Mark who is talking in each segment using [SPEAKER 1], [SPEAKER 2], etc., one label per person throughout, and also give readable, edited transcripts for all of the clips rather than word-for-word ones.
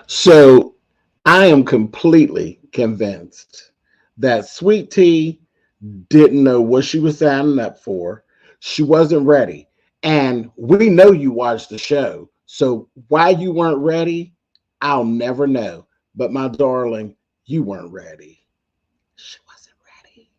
[SPEAKER 1] So I am completely convinced that Sweet Tea didn't know what she was signing up for. She wasn't ready. And we know you watched the show. So why you weren't ready, I'll never know. But my darling, you weren't ready. She wasn't ready.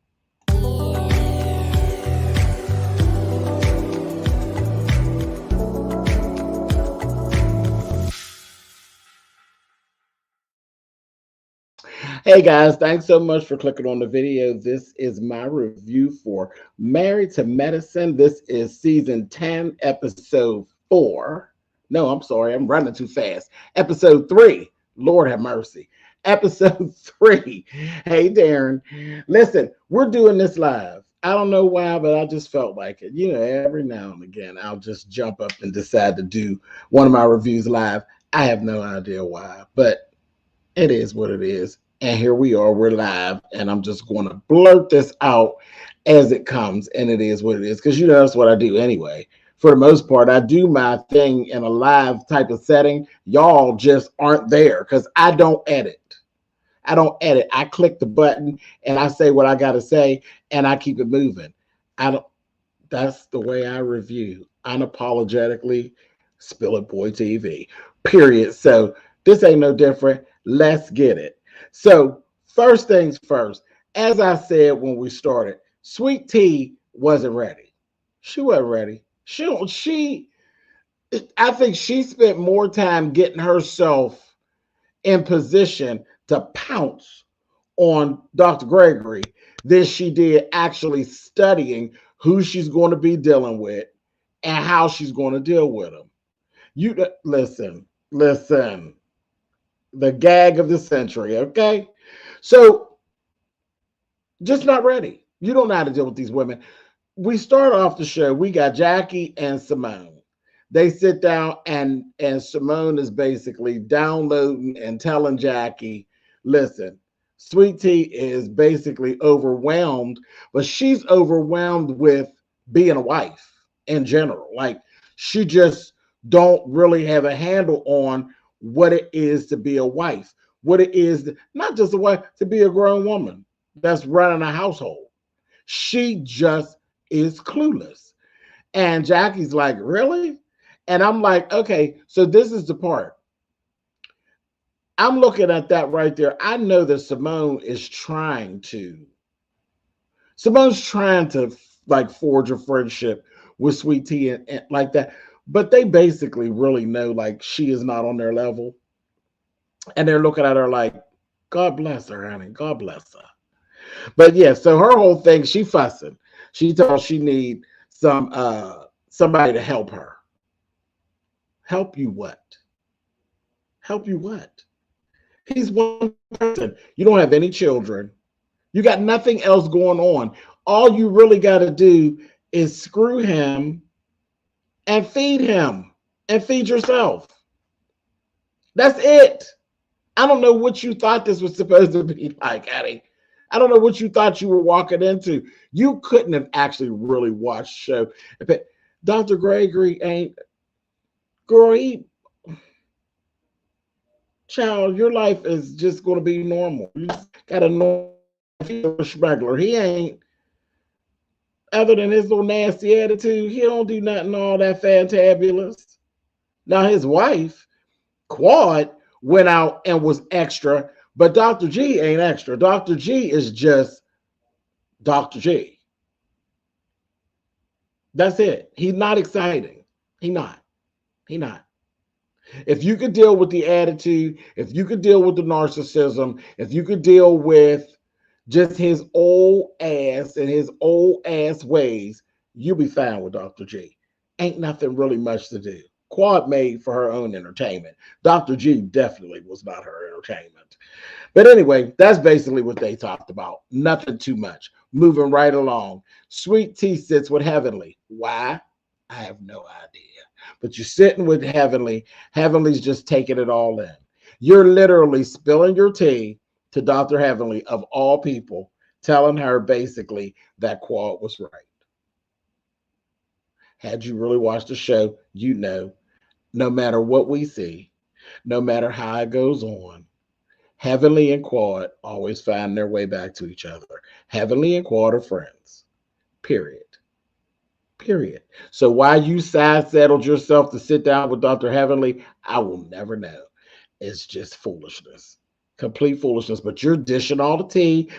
[SPEAKER 1] Hey guys, thanks so much for clicking on the video. This is my review for Married to Medicine. This is season 10, episode 4. No, I'm sorry, I'm running too fast. Episode 3. Lord have mercy. Episode 3. Hey Darren. Listen, we're doing this live. I don't know why, but I just felt like it. You know, every now and again, I'll just jump up and decide to do one of my reviews live. I have no idea why, but it is what it is. And here we are, we're live, and I'm just going to blurt this out as it comes, and it is what it is, because you know that's what I do anyway. For the most part, I do my thing in a live type of setting. Y'all just aren't there because I don't edit. I don't edit. I click the button and I say what I got to say, and I keep it moving. I don't. That's the way I review unapologetically. Spill It Boy TV. Period. So this ain't no different. Let's get it. So first things first, as I said when we started, Sweet Tea wasn't ready. She wasn't ready. I think she spent more time getting herself in position to pounce on Dr. Gregory than she did actually studying who she's going to be dealing with and how she's going to deal with him. You listen, the gag of the century, okay? So just not ready. You don't know how to deal with these women. We start off the show, we got Jackie and Simone. They sit down and Simone is basically downloading and telling Jackie, listen, Sweet Tea is basically overwhelmed, but she's overwhelmed with being a wife in general. Like she just don't really have a handle on what it is to be a wife, what it is not just a wife, to be a grown woman that's running a household. She just is clueless. And Jackie's like, really? And I'm like, okay, so this is the part. I'm looking at that right there. I know that Simone's trying to like forge a friendship with Sweet Tea and like that. But they basically really know like she is not on their level. And they're looking at her like, God bless her, honey. God bless her. But yeah, so her whole thing, she fussing. She tells she need somebody to help her. Help you what? Help you what? He's one person. You don't have any children. You got nothing else going on. All you really got to do is screw him and feed yourself. That's it. I don't know what you thought this was supposed to be like, Eddie. I don't know what you thought you were walking into. You couldn't have actually really watched the show. Dr. Gregory ain't, girl, child, your life is just going to be normal. You just got a normal smuggler. He ain't, other than his little nasty attitude, he don't do nothing all that fantabulous. Now, his wife, Quad, went out and was extra, but Dr. G ain't extra. Dr. G is just Dr. G. That's it. He's not exciting. He not. He not. If you could deal with the attitude, if you could deal with the narcissism, if you could deal with just his old ass and his old ass ways, you'll be fine with Dr. G. Ain't nothing really much to do. Quad made for her own entertainment. Dr. G definitely was not her entertainment. But anyway, that's basically what they talked about. Nothing too much. Moving right along. Sweet Tea sits with Heavenly. Why? I have no idea. But you're sitting with Heavenly. Heavenly's just taking it all in. You're literally spilling your tea to Dr. Heavenly, of all people, telling her basically that Quad was right. Had you really watched the show, you know, no matter what we see, No matter how it goes on, Heavenly and Quad always find their way back to each other. Heavenly and Quad are friends. Period. Period. So why you side settled yourself to sit down with Dr. Heavenly, I will never know. It's just foolishness. Complete foolishness. But you're dishing all the tea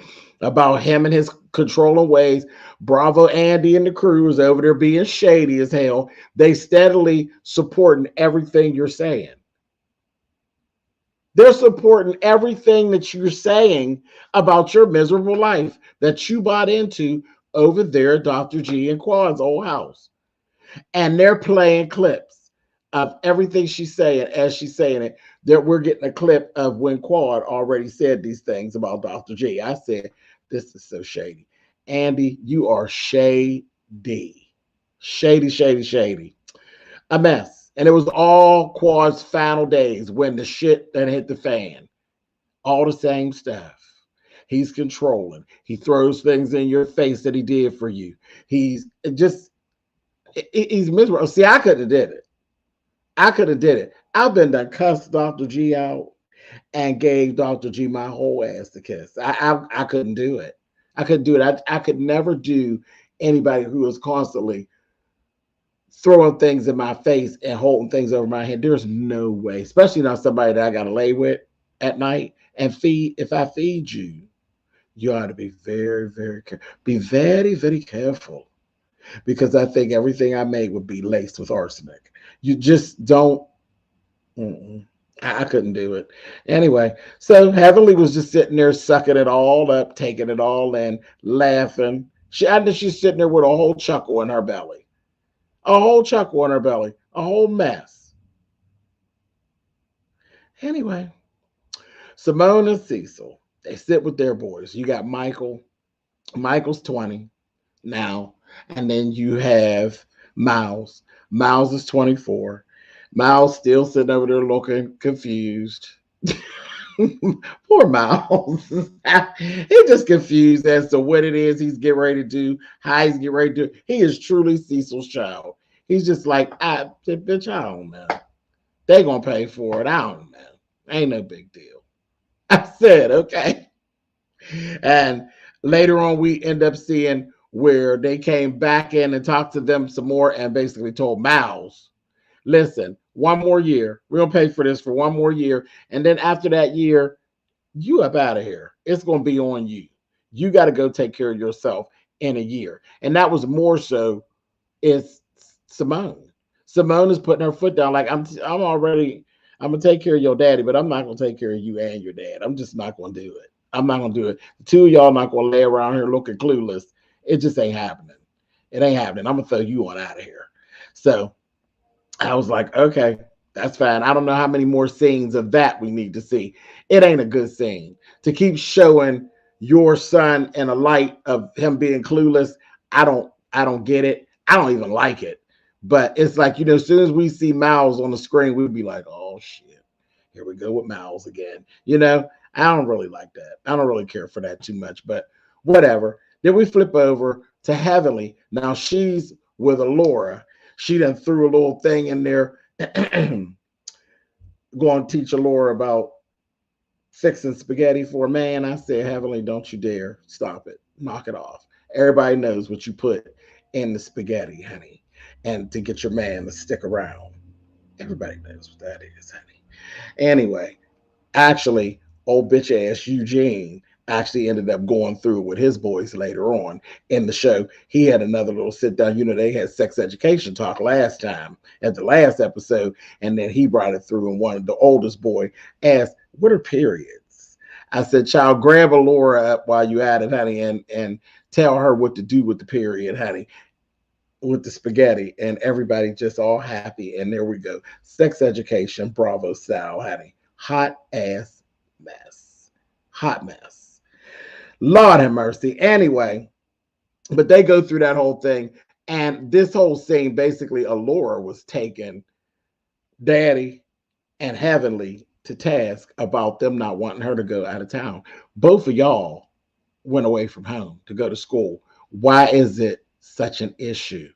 [SPEAKER 1] about him and his controlling ways. Bravo Andy and the crew is over there being shady as hell. They steadily supporting everything you're saying. They're supporting everything that you're saying about your miserable life that you bought into over there at Dr. G and Quad's old house. And they're playing clips of everything she's saying as she's saying it. That we're getting a clip of when Quad already said these things about Dr. G. I said, this is so shady. Andy, you are shady. Shady, shady, shady. A mess. And it was all Quad's final days when the shit that hit the fan. All the same stuff. He's controlling. He throws things in your face that he did for you. He's miserable. See, I could have did it. I could have did it. I've been done cussed Dr. G out and gave Dr. G my whole ass to kiss. I couldn't do it. I couldn't do it. I could never do anybody who was constantly throwing things in my face and holding things over my head. There's no way, especially not somebody that I got to lay with at night and feed. If I feed you, you ought to be very, very careful. Be very, very careful because I think everything I make would be laced with arsenic. You just don't. I couldn't do it. Anyway, so Heavenly was just sitting there sucking it all up, taking it all in, laughing. I think she's sitting there with a whole chuckle in her belly. A whole chuckle in her belly. A whole mess. Anyway, Simone and Cecil, they sit with their boys. You got Michael. Michael's 20 now. And then you have Miles. Miles is 24. Miles still sitting over there looking confused. Poor Miles. He's just confused as to what it is he's getting ready to do, how he's getting ready to do. He is truly Cecil's child. He's just like, bitch, I don't know. They gonna pay for it. I don't know. Ain't no big deal. I said, okay. And later on, we end up seeing where they came back in and talked to them some more and basically told Miles, listen, one more year. We're going to pay for this for one more year. And then after that year, you up out of here. It's going to be on you. You got to go take care of yourself in a year. And that was more so is Simone. Simone is putting her foot down like, I'm going to take care of your daddy, but I'm not going to take care of you and your dad. I'm just not going to do it. I'm not going to do it. The two of y'all not going to lay around here looking clueless. It just ain't happening. It ain't happening. I'm going to throw you on out of here. So I was like, okay, that's fine. I don't know how many more scenes of that we need to see. It ain't a good scene to keep showing your son in a light of him being clueless. I don't get it. I don't even like it. But it's like, as soon as we see Miles on the screen, we'd be like, oh shit, here we go with Miles again. I don't really like that. I don't really care for that too much, but whatever. Then we flip over to Heavenly. Now she's with Alora. She done threw a little thing in there, going to teach Alora about fixing spaghetti for a man. I said, Heavenly, don't you dare stop it. Knock it off. Everybody knows what you put in the spaghetti, honey, and to get your man to stick around. Everybody knows what that is, honey. Anyway, actually, old bitch ass Eugene actually ended up going through with his boys later on in the show. He had another little sit down. They had sex education talk last time at the last episode, and then he brought it through. And one of the oldest boy asked, "What are periods?" I said, "Child, grab a Laura up while you at it, honey, and tell her what to do with the period, honey." With the spaghetti, and everybody just all happy. And there we go. Sex education, Bravo style, honey. Hot ass mess. Hot mess. Lord have mercy. Anyway, but they go through that whole thing. And this whole scene, basically, Alora was taking Daddy and Heavenly to task about them not wanting her to go out of town. Both of y'all went away from home to go to school. Why is it such an issue?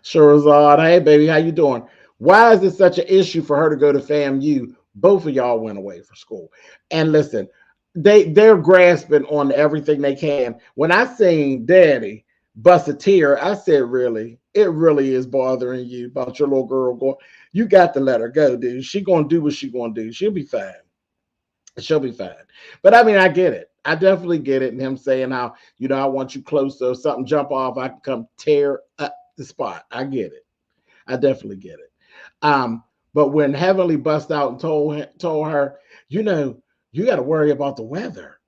[SPEAKER 1] Sure, hey baby, how you doing? Why is it such an issue for her to go to FAMU? Both of y'all went away for school. And listen, they're grasping on everything they can. When I seen Daddy bust a tear, I said, really? It really is bothering you about your little girl going. You got to let her go, dude. She gonna do what she gonna do. She'll be fine. She'll be fine. But I mean, I get it. I definitely get it. And him saying how, I want you close, so if something jump off, I can come tear up the spot. I get it. I definitely get it. But when Heavenly bust out and told her, you got to worry about the weather.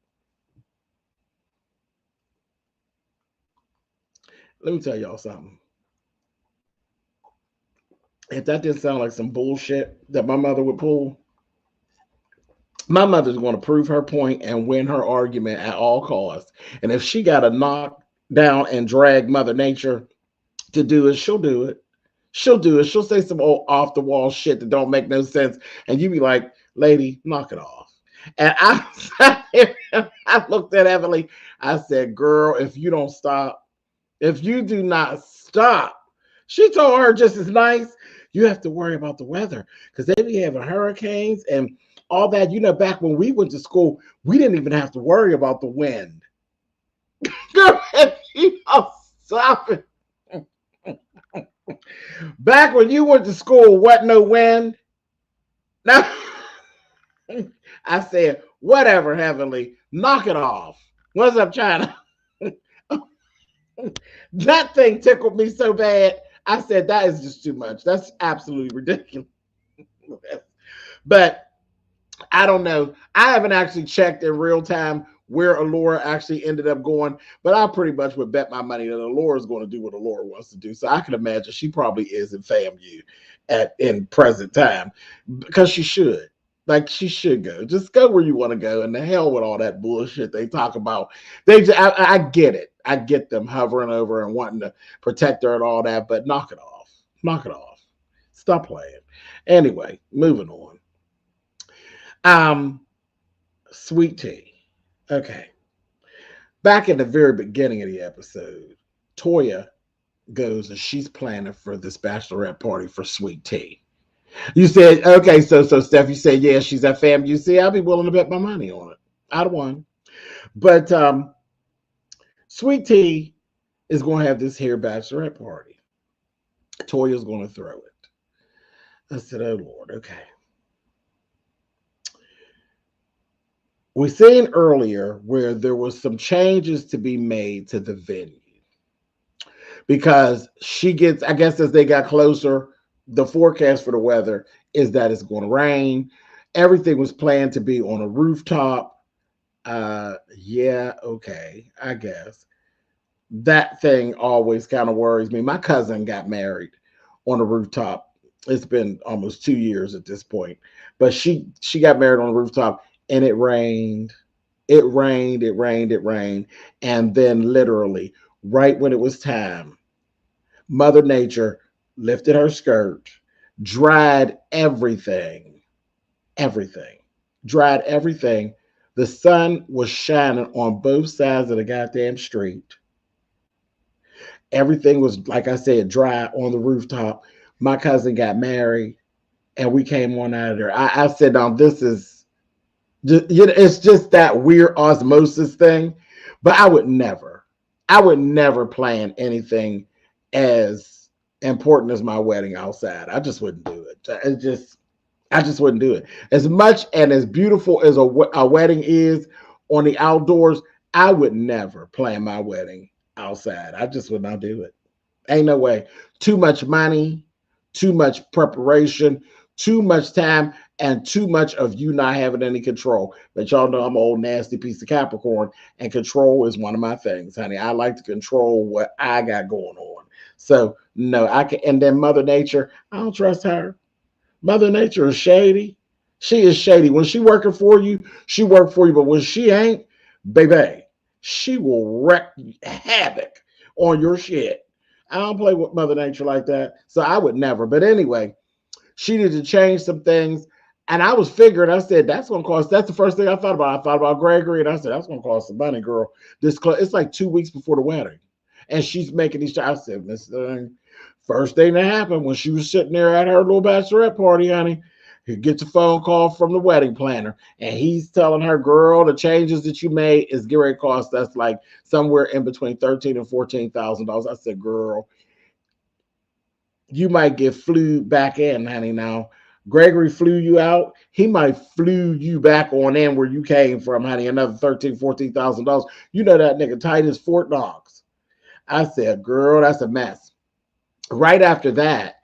[SPEAKER 1] Let me tell y'all something. If that didn't sound like some bullshit that my mother would pull, my mother's going to prove her point and win her argument at all costs. And if she got to knock down and drag Mother Nature to do it, she'll do it. She'll do it. She'll say some old off the wall shit that don't make no sense. And you be like, lady, knock it off. And I looked at Emily. I said, girl, if you don't stop, if you do not stop, she told her just as nice, you have to worry about the weather because they be having hurricanes and all that. Back when we went to school, we didn't even have to worry about the wind. Girl, stop it. Back when you went to school, what no wind? Now, I said, whatever, Heavenly, knock it off. What's up, China? That thing tickled me so bad. I said, that is just too much. That's absolutely ridiculous. But I don't know. I haven't actually checked in real time where Allura actually ended up going, but I pretty much would bet my money that Allura is going to do what Allura wants to do. So I can imagine she probably is in FAMU in present time because she should. Like she should go. Just go where you want to go, and the hell with all that bullshit they talk about. I get it. I get them hovering over and wanting to protect her and all that, but knock it off. Knock it off. Stop playing. Anyway, moving on. Sweet Tea. Okay. Back in the very beginning of the episode, Toya goes and she's planning for this bachelorette party for Sweet Tea. You said, okay, so Steph, you said, yeah, she's at FAMU. See, I'll be willing to bet my money on it. I'd won. But Sweet Tea is going to have this here bachelorette party. Toya's going to throw it. I said, oh, Lord, okay. We seen earlier where there was some changes to be made to the venue because she gets, I guess as they got closer, the forecast for the weather is that it's going to rain. Everything was planned to be on a rooftop. Yeah, okay, I guess. That thing always kind of worries me. My cousin got married on a rooftop. It's been almost 2 years at this point, but she got married on a rooftop. And it rained. It rained. And then literally, right when it was time, Mother Nature lifted her skirt, dried everything. Dried everything. The sun was shining on both sides of the goddamn street. Everything was, like I said, dry on the rooftop. My cousin got married, and we came on out of there. I said, now this is, it's just that weird osmosis thing, but I would never plan anything as important as my wedding outside. I just wouldn't do it. I just wouldn't do it. As much and as beautiful as a wedding is on the outdoors, I would never plan my wedding outside. I just would not do it. Ain't no way. Too much money, too much preparation, too much time, and too much of you not having any control. But y'all know I'm an old nasty piece of Capricorn, and control is one of my things, honey. I like to control what I got going on. So no, I can. And then Mother Nature, I don't trust her. Mother Nature is shady. She is shady. When she working for you, she work for you. But when she ain't, baby, she will wreak havoc on your shit. I don't play with Mother Nature like that. So I would never. But anyway, she needed to change some things. And I was figuring, I said, that's going to cost, that's the first thing I thought about. I thought about Gregory, and I said, that's going to cost some money, girl. It's like 2 weeks before the wedding. And she's making these, I said, Miss First thing that happened when she was sitting there at her little bachelorette party, honey, he gets a phone call from the wedding planner, and he's telling her, "Girl, the changes that you made is going to cost us like somewhere in between $13,000 and $14,000." I said, "Girl, you might get flew back in, honey. Now, Gregory flew you out. He might flew you back on in where you came from, honey. Another $13,000, $14,000. You know that nigga tight as Fort Knox." I said, "Girl, that's a mess." Right after that,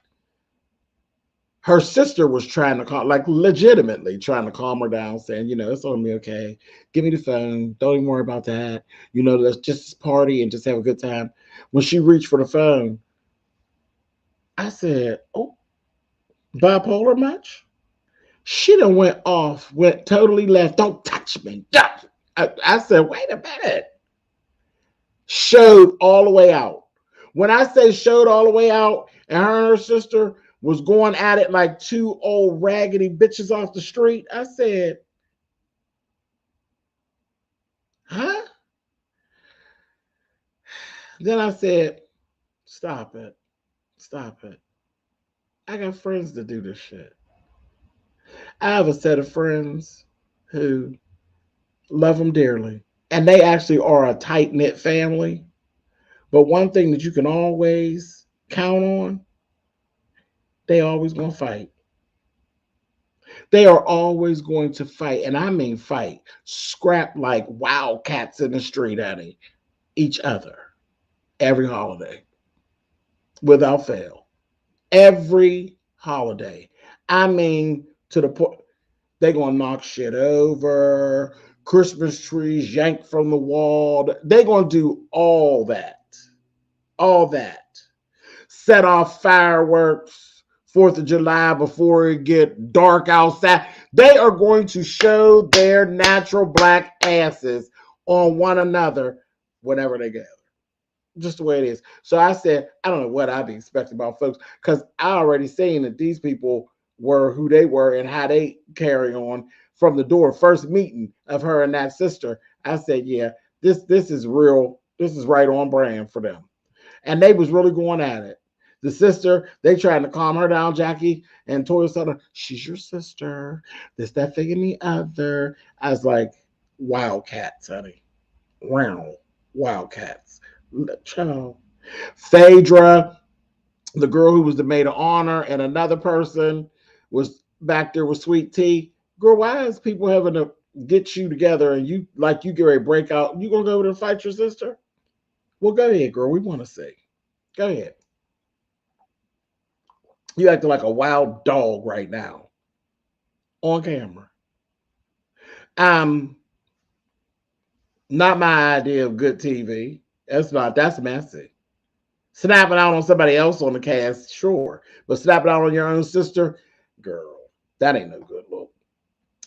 [SPEAKER 1] her sister was trying to calm, like legitimately trying to calm her down, saying, "It's on me, okay? Give me the phone. Don't even worry about that. Let's just party and just have a good time." When she reached for the phone, I said, "Oh, bipolar much?" She done went totally left. "Don't touch me." I said, "Wait a minute." Showed all the way out. When I say showed all the way out, and her and her sister was going at it like two old raggedy bitches off the street, I said, "Huh?" Then I said, "Stop it. Stop it. I got friends to do this shit." I have a set of friends who love them dearly, and they actually are a tight knit family. But one thing that you can always count on, they always gonna fight. They are always going to fight, and I mean fight, scrap like wildcats in the street at each other every holiday, without fail. Every holiday. I mean, to the point they gonna knock shit over, Christmas trees yanked from the wall. They gonna do all that, all that. Set off fireworks, 4th of July before it get dark outside. They are going to show their natural black asses on one another whenever they gather. Just the way it is. So I said, I don't know what I'd be expecting about folks, because I already seen that these people were who they were and how they carry on from the door. First meeting of her and that sister, I said, yeah, this is real. This is right on brand for them. And they was really going at it. The sister, they trying to calm her down, Jackie, and Toya told her, "She's your sister. This, that thing, and the other." I was like, wildcats, honey. Round wildcats. Child. Phaedra, the girl who was the maid of honor, and another person was back there with Sweet Tea. Girl, why is people having to get you together and you get ready to break out? You gonna go over and fight your sister? Well, go ahead, girl. We want to see. Go ahead. You acting like a wild dog right now on camera. Um, Not my idea of good TV. That's messy. Snapping out on somebody else on the cast, sure. But snapping out on your own sister, girl, that ain't no good look.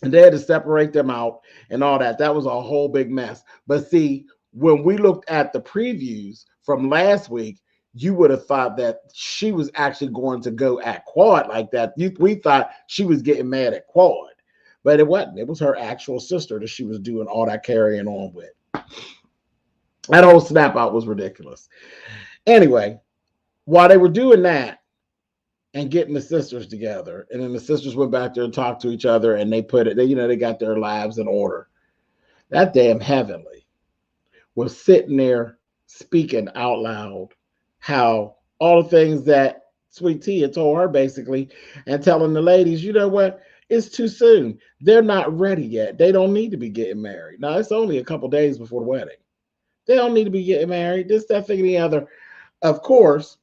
[SPEAKER 1] And they had to separate them out and all that. That was a whole big mess. But see, when we looked at the previews from last week, you would have thought that she was actually going to go at Quad like that. We thought she was getting mad at Quad, but it wasn't. It was her actual sister that she was doing all that carrying on with. That whole snap out was ridiculous. Anyway, while they were doing that and getting the sisters together, and then the sisters went back there and talked to each other, and they put it, they got their lives in order. That damn Heavenly was sitting there speaking out loud how all the things that Sweet Tea had told her basically, and telling the ladies, you know what? It's too soon. They're not ready yet. They don't need to be getting married. Now, it's only a couple days before the wedding. They don't need to be getting married. This, that, thing, and the other. Of course,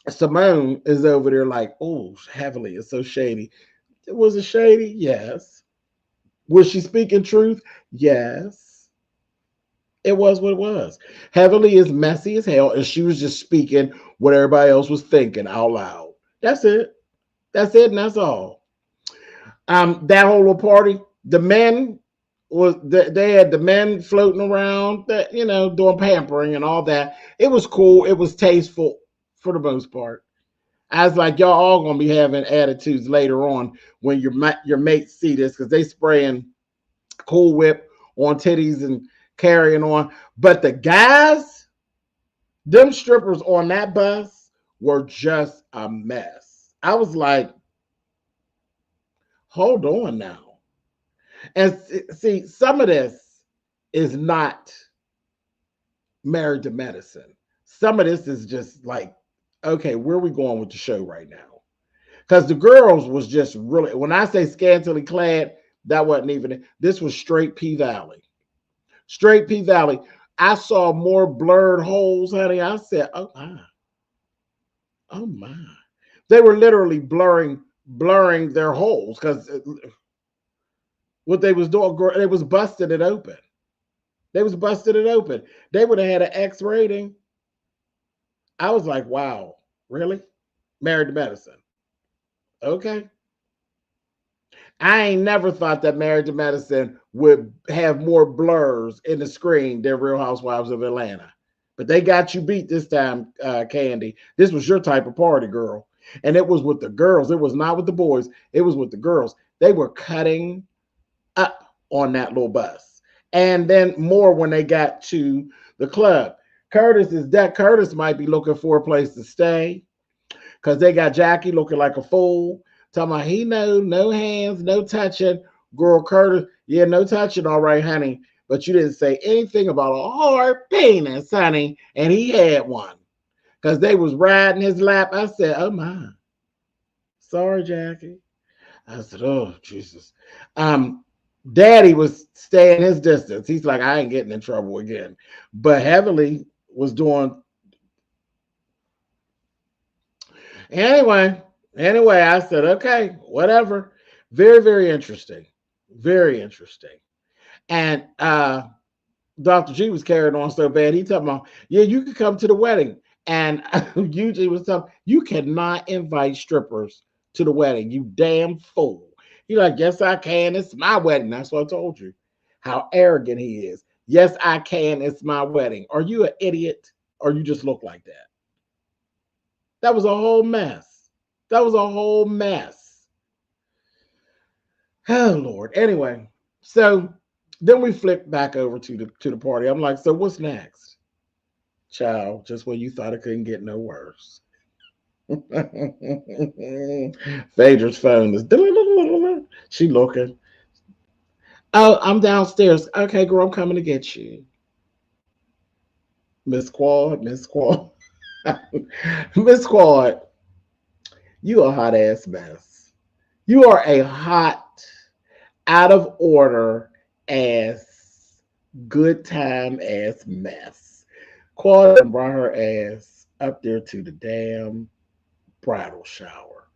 [SPEAKER 1] Simone is over there like, "Oh, Heavenly is so shady." Was it shady? Yes. Was she speaking truth? Yes. It was what it was. Heavenly is messy as hell, and she was just speaking what everybody else was thinking out loud. That's it. That's it, and that's all. That whole little party, the men they had the men floating around, that doing pampering and all that. It was cool. It was tasteful for the most part. I was like, y'all all gonna be having attitudes later on when your mates see this, because they spraying Cool Whip on titties and carrying on. But the guys, them strippers on that bus were just a mess. I was like, hold on now. And see, some of this is not Married to Medicine. Some of this is just like, okay, where are we going with the show right now? Because the girls was just really, when I say scantily clad, that wasn't even, this was straight P Valley. Straight P Valley. I saw more blurred holes, honey. I said, oh my. Oh my. They were literally blurring their holes because what they was doing, they was busting it open. They was busting it open. They would have had an X rating. I was like, wow, really? Married to Medicine. Okay. I ain't never thought that Married to Medicine would have more blurs in the screen than Real Housewives of Atlanta. But they got you beat this time, Candy. This was your type of party, girl. And it was with the girls. It was not with the boys. It was with the girls. They were cutting up on that little bus. And then more when they got to the club. Curtis might be looking for a place to stay because they got Jackie looking like a fool. Talking about he no hands, no touching. Girl, Curtis, yeah, no touching, all right, honey. But you didn't say anything about a hard penis, honey. And he had one. Because they was riding his lap. I said, oh my. Sorry, Jackie. I said, oh, Jesus. Daddy was staying his distance. He's like, I ain't getting in trouble again. But Heavenly was doing. Anyway, I said, okay, whatever. Very, very interesting. Very interesting. And Dr. G was carrying on so bad. He talking about, yeah, you could come to the wedding. And Eugene was telling, you cannot invite strippers to the wedding. You damn fool. He like, yes, I can. It's my wedding. That's what I told you. How arrogant he is. Yes, I can. It's my wedding. Are you an idiot? Or you just look like that? That was a whole mess. That was a whole mess. Oh, Lord. Anyway, so then we flipped back over to the party. I'm like, so what's next? Child, just when you thought it couldn't get no worse. Phaedra's phone is she looking. Oh, I'm downstairs. Okay, girl, I'm coming to get you. Miss Quad. Miss Quad, you a hot ass mess. You are a hot, out of order ass, good time ass mess. Quad brought her ass up there to the damn bridal shower.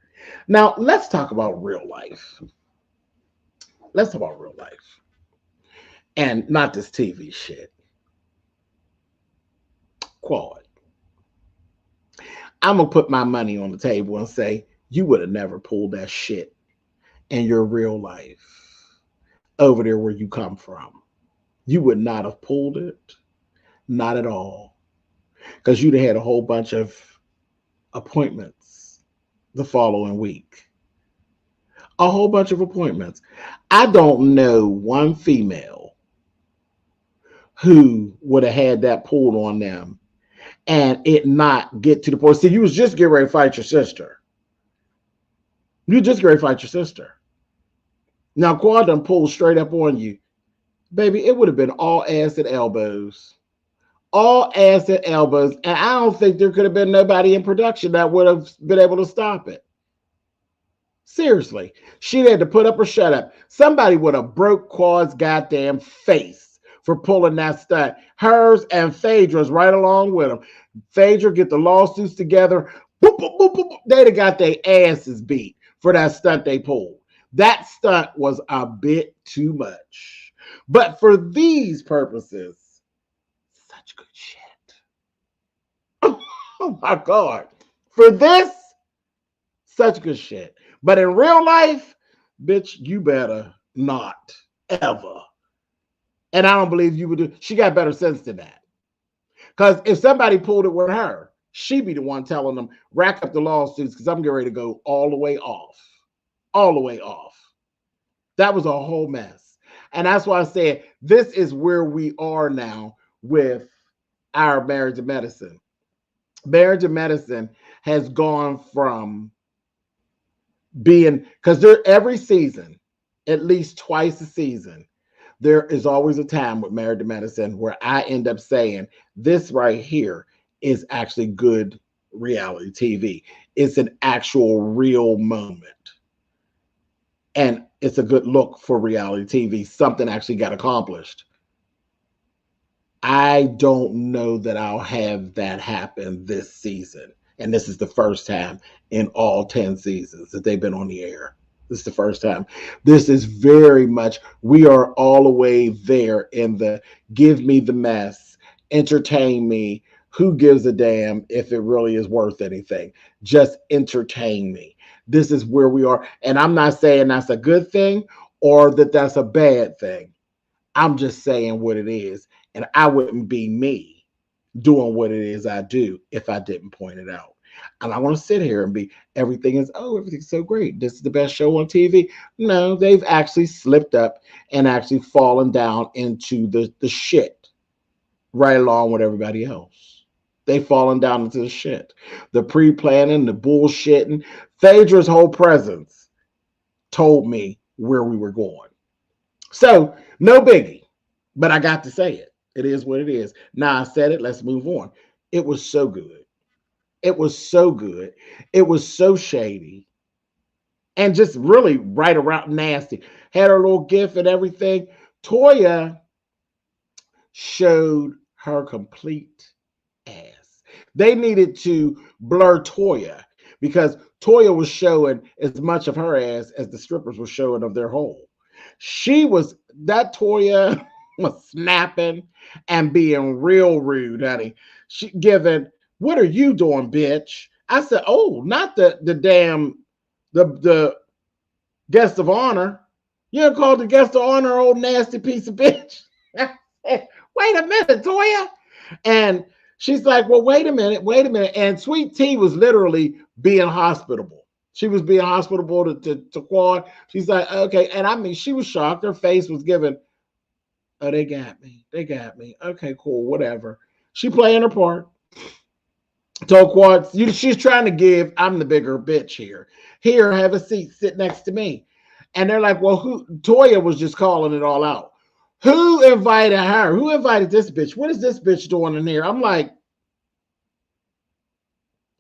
[SPEAKER 1] Now, let's talk about real life. Let's talk about real life. And not this TV shit. Quad. I'm going to put my money on the table and say, you would have never pulled that shit in your real life over there where you come from. You would not have pulled it. Not at all. Because you'd have had a whole bunch of appointments the following week. A whole bunch of appointments. I don't know one female who would have had that pulled on them and it not get to the point. See, you was just getting ready to fight your sister. You just getting ready to fight your sister. Now, Quad done pulled straight up on you. Baby, it would have been all ass and elbows. All ass and elbows. And I don't think there could have been nobody in production that would have been able to stop it. Seriously. She had to put up or shut up. Somebody would have broke Quad's goddamn face for pulling that stunt. Hers and Phaedra's right along with them. Phaedra get the lawsuits together. Boop, boop, boop, boop. They'd have got their asses beat for that stunt they pulled. That stunt was a bit too much. But for these purposes, such good shit. Oh my God. For this, such good shit. But in real life, bitch, you better not ever. And I don't believe you would do. She got better sense than that. Because if somebody pulled it with her, she'd be the one telling them, rack up the lawsuits because I'm getting ready to go all the way off. All the way off. That was a whole mess. And that's why I said, this is where we are now with our Marriage to Medicine. Marriage to Medicine has gone from being, because they're every season, at least twice a season, there is always a time with Married to Medicine where I end up saying this right here is actually good reality TV. It's an actual real moment. And it's a good look for reality TV. Something actually got accomplished. I don't know that I'll have that happen this season. And this is the first time in all 10 seasons that they've been on the air. This is the first time. This is very much, we are all the way there in the give me the mess, entertain me. Who gives a damn if it really is worth anything? Just entertain me. This is where we are. And I'm not saying that's a good thing or that that's a bad thing. I'm just saying what it is. And I wouldn't be me doing what it is I do if I didn't point it out. And I want to sit here and be, everything's so great. This is the best show on TV. No, they've actually slipped up and actually fallen down into the shit right along with everybody else. They've fallen down into the shit. The pre-planning, the bullshitting. Phaedra's whole presence told me where we were going. So, no biggie. But I got to say it. It is what it is. Now I said it. Let's move on. It was so good. It was so good. It was so shady. And just really right around nasty. Had her little gift and everything. Toya showed her complete ass. They needed to blur Toya because Toya was showing as much of her ass as the strippers were showing of their hole. That Toya was snapping and being real rude, honey. She giving, what are you doing, bitch? I said, oh, not the damn the guest of honor. You don't call the guest of honor old nasty piece of bitch. Wait a minute, Toya. And she's like, well, wait a minute. And Sweet Tea was literally being hospitable. She was being hospitable to Quad. She's like, okay. And I mean, she was shocked. Her face was given, oh, they got me. Okay, cool, whatever. She playing her part. Told Quad, she's trying to give, I'm the bigger bitch here. Here, have a seat, sit next to me. And they're like, well, Toya was just calling it all out. Who invited her? Who invited this bitch? What is this bitch doing in here? I'm like,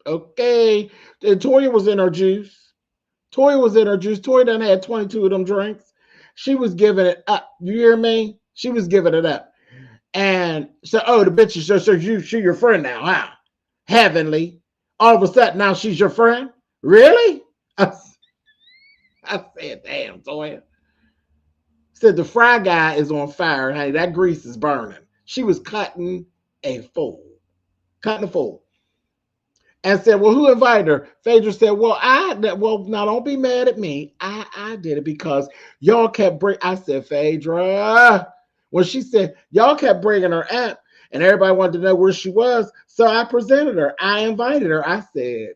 [SPEAKER 1] okay. And Toya was in her juice. Toya done had 22 of them drinks. She was giving it up. You hear me? She was giving it up. And so, oh, the bitch is so she your friend now, huh? Heavenly. All of a sudden, now she's your friend? Really? I said, damn, Toya. Said the fry guy is on fire, honey. That grease is burning. She was cutting a fool. And said, well, who invited her? Phaedra said, well, now don't be mad at me. I did it because y'all kept I said, Phaedra. When she said, y'all kept bringing her up and everybody wanted to know where she was. So I presented her. I invited her. I said,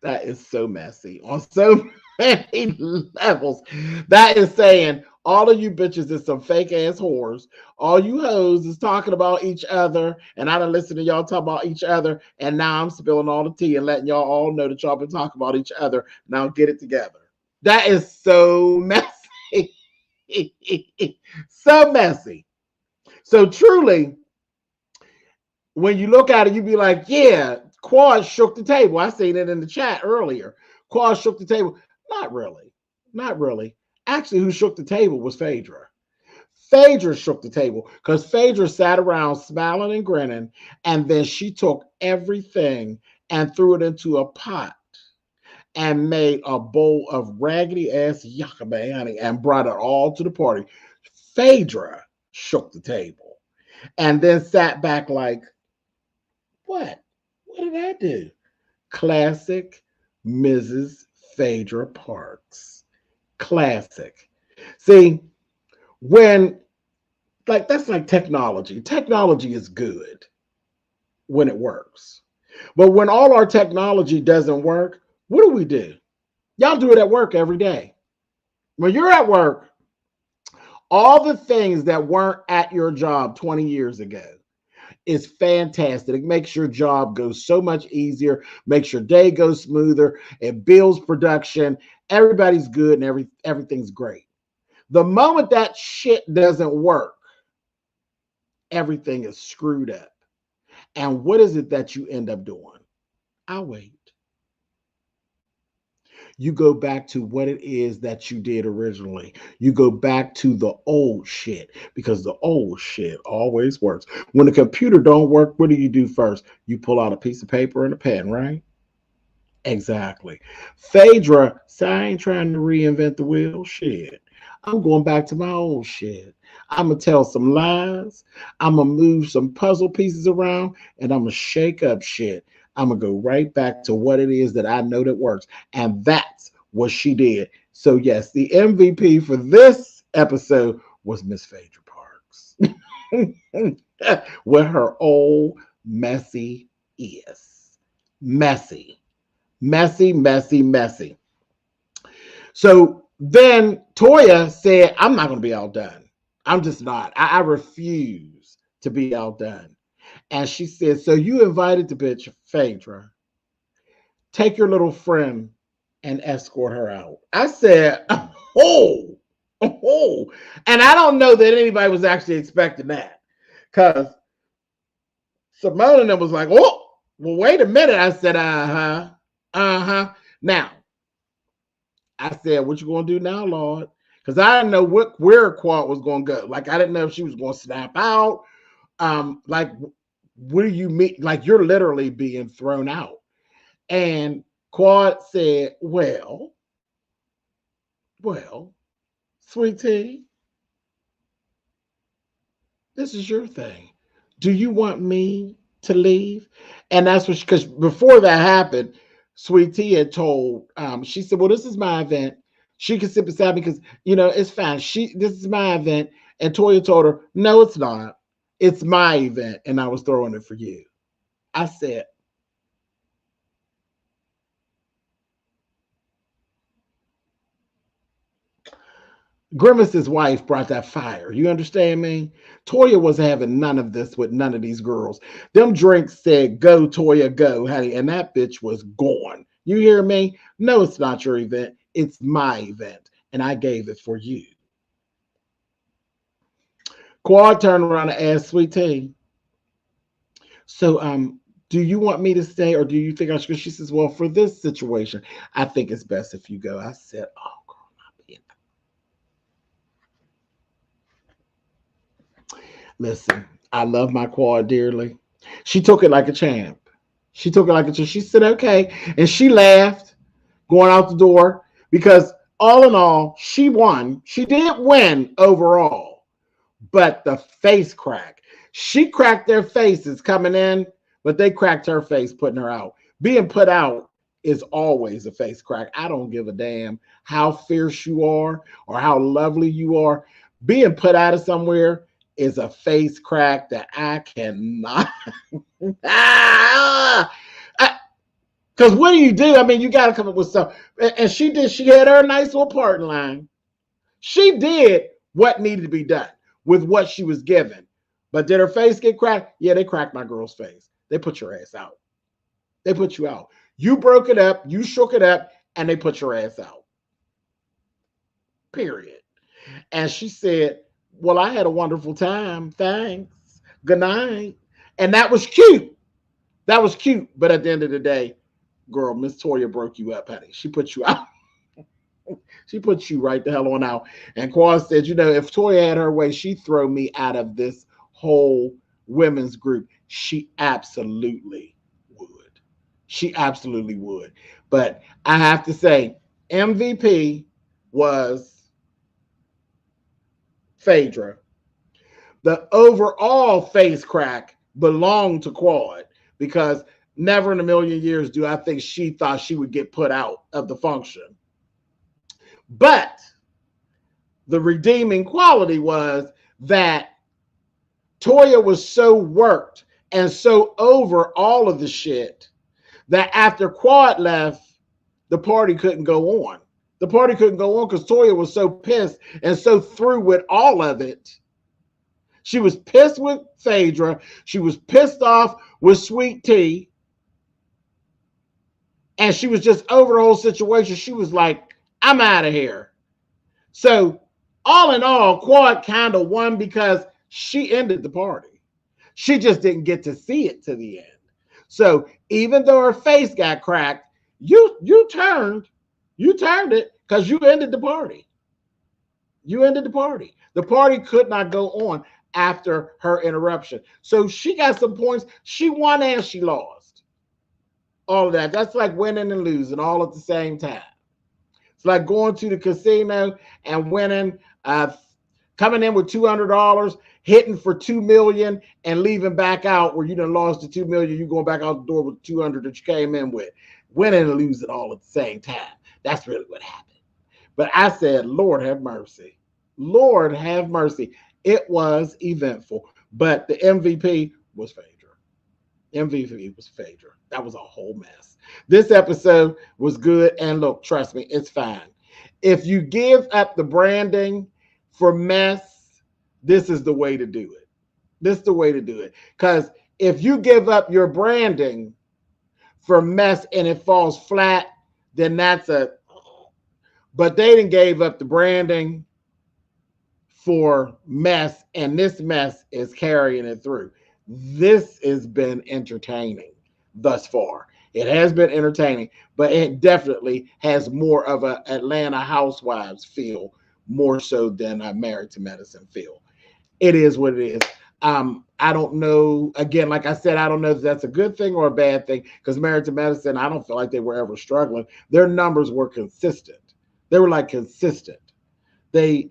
[SPEAKER 1] that is so messy on so many levels. That is saying all of you bitches is some fake ass whores. All you hoes is talking about each other, and I done listen to y'all talk about each other, and now I'm spilling all the tea and letting y'all all know that y'all been talking about each other. Now get it together. That is so messy. So messy. So truly, when you look at it, you be like, yeah, Quad shook the table. I seen it in the chat earlier. Quad shook the table. Not really. Actually, who shook the table was Phaedra. Phaedra shook the table because Phaedra sat around smiling and grinning, and then she took everything and threw it into a pot and made a bowl of raggedy ass yakame, honey, and brought it all to the party. Phaedra shook the table and then sat back like, what? What did I do? Classic Mrs. Phaedra Parks. Classic. See, when, like, that's like technology. Technology is good when it works. But when all our technology doesn't work, what do? Y'all do it at work every day. When you're at work, All the things that weren't at your job 20 years ago is fantastic. It makes your job go so much easier, makes your day go smoother, it builds production. Everybody's good and everything's great. The moment that shit doesn't work, everything is screwed up. And what is it that you end up doing? I'll wait. You go back to what it is that you did originally. You go back to the old shit because the old shit always works. When the computer don't work, what do you do first? You pull out a piece of paper and a pen, right? Exactly. Phaedra said, I ain't trying to reinvent the wheel. Shit. I'm going back to my old shit. I'm going to tell some lies. I'm going to move some puzzle pieces around and I'm going to shake up shit. I'm going to go right back to what it is that I know that works. And that's what she did. So, yes, the MVP for this episode was Miss Phaedra Parks with her old messy is. Messy. Messy, messy, messy. So then Toya said, I'm not going to be outdone. I'm just not. I refuse to be outdone. And she said, so you invited the bitch, Phaedra. Take your little friend and escort her out. I said, oh. And I don't know that anybody was actually expecting that. Because Simone and them was like, oh, well, wait a minute. I said, Now, I said, what you going to do now, Lord? Because I didn't know where Quad was going to go. Like, I didn't know if she was going to snap out. Like, what do you mean? Like, you're literally being thrown out. And Quad said, well, sweetie, this is your thing. Do you want me to leave? And that's what, because before that happened, Sweet Tea had told, she said, well, this is my event. She can sit beside me because, it's fine. This is my event. And Toya told her, no, it's not. It's my event. And I was throwing it for you. I said, Grimace's wife brought that fire. You understand me? Toya was having none of this with none of these girls. Them drinks said, go, Toya, go, honey. And that bitch was gone. You hear me? No, it's not your event. It's my event. And I gave it for you. Quad turned around and asked Sweet Tea, so, do you want me to stay or do you think I should? She says, well, for this situation, I think it's best if you go. I said, oh, girl, not being. Listen, I love my Quad dearly. She took it like a champ. She said, okay. And she laughed going out the door because all in all, she won. She did win overall, but the face crack. She cracked their faces coming in, but they cracked her face putting her out. Being put out is always a face crack. I don't give a damn how fierce you are or how lovely you are. Being put out of somewhere is a face crack that I cannot. Because what do? I mean, you got to come up with something. And she did. She had her nice little part in line. She did what needed to be done with what she was given. But did her face get cracked? Yeah, they cracked my girl's face. They put your ass out. They put you out. You broke it up. You shook it up. And they put your ass out. Period. And she said, well, I had a wonderful time. Thanks. Good night. And that was cute. That was cute. But at the end of the day, girl, Miss Toya broke you up, honey. She put you out. She put you right the hell on out. And Quad said, if Toya had her way, she'd throw me out of this whole women's group. She absolutely would. She absolutely would. But I have to say, MVP was Phaedra. The overall face crack belonged to Quad because never in a million years do I think she thought she would get put out of the function. But the redeeming quality was that Toya was so worked and so over all of the shit that after Quad left, the party couldn't go on. The party couldn't go on because Toya was so pissed and so through with all of it. She was pissed with Phaedra. She was pissed off with Sweet Tea. And she was just over the whole situation. She was like, I'm out of here. So all in all, Quad kind of won because she ended the party. She just didn't get to see it to the end. So even though her face got cracked, you turned it because you ended the party. You ended the party. The party could not go on after her interruption. So she got some points. She won and she lost. All of that. That's like winning and losing all at the same time. It's like going to the casino and winning, coming in with $200, hitting for $2 million, and leaving back out where you done lost the $2 million. You going back out the door with $200 that you came in with. Winning and losing all at the same time. That's really what happened. But I said, Lord have mercy. Lord have mercy. It was eventful. But the MVP was Phaedra. MVP was Phaedra. That was a whole mess. This episode was good. And look, trust me, it's fine. If you give up the branding for mess, this is the way to do it. This is the way to do it. Because if you give up your branding for mess and it falls flat, then that's a... But they didn't gave up the branding for mess, and this mess is carrying it through. This has been entertaining thus far. It has been entertaining, but it definitely has more of an Atlanta Housewives feel, more so than a Married to Medicine feel. It is what it is. I don't know. Again, like I said, I don't know if that's a good thing or a bad thing, because Married to Medicine, I don't feel like they were ever struggling. Their numbers were consistent. They were like consistent. They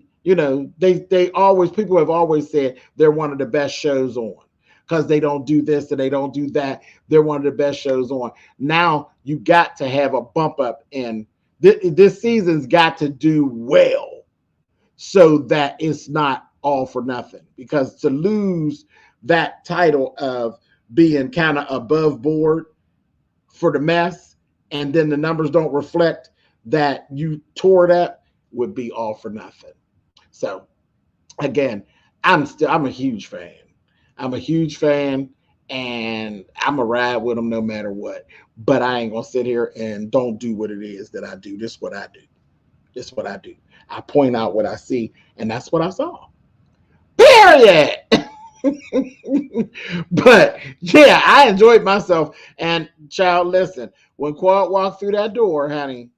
[SPEAKER 1] always, people have always said they're one of the best shows on because they don't do this and they don't do that. They're one of the best shows on. Now you got to have a bump up in this season's got to do well so that it's not all for nothing, because to lose that title of being kind of above board for the mess and then the numbers don't reflect that you tore it up would be all for nothing. So again, I'm a huge fan. I'm a huge fan, and I'm gonna ride with them no matter what. But I ain't gonna sit here and don't do what it is that I do. This is what I do. This is what I do. I point out what I see, and that's what I saw. Period. But yeah, I enjoyed myself. And child, listen, when Quad walked through that door, honey,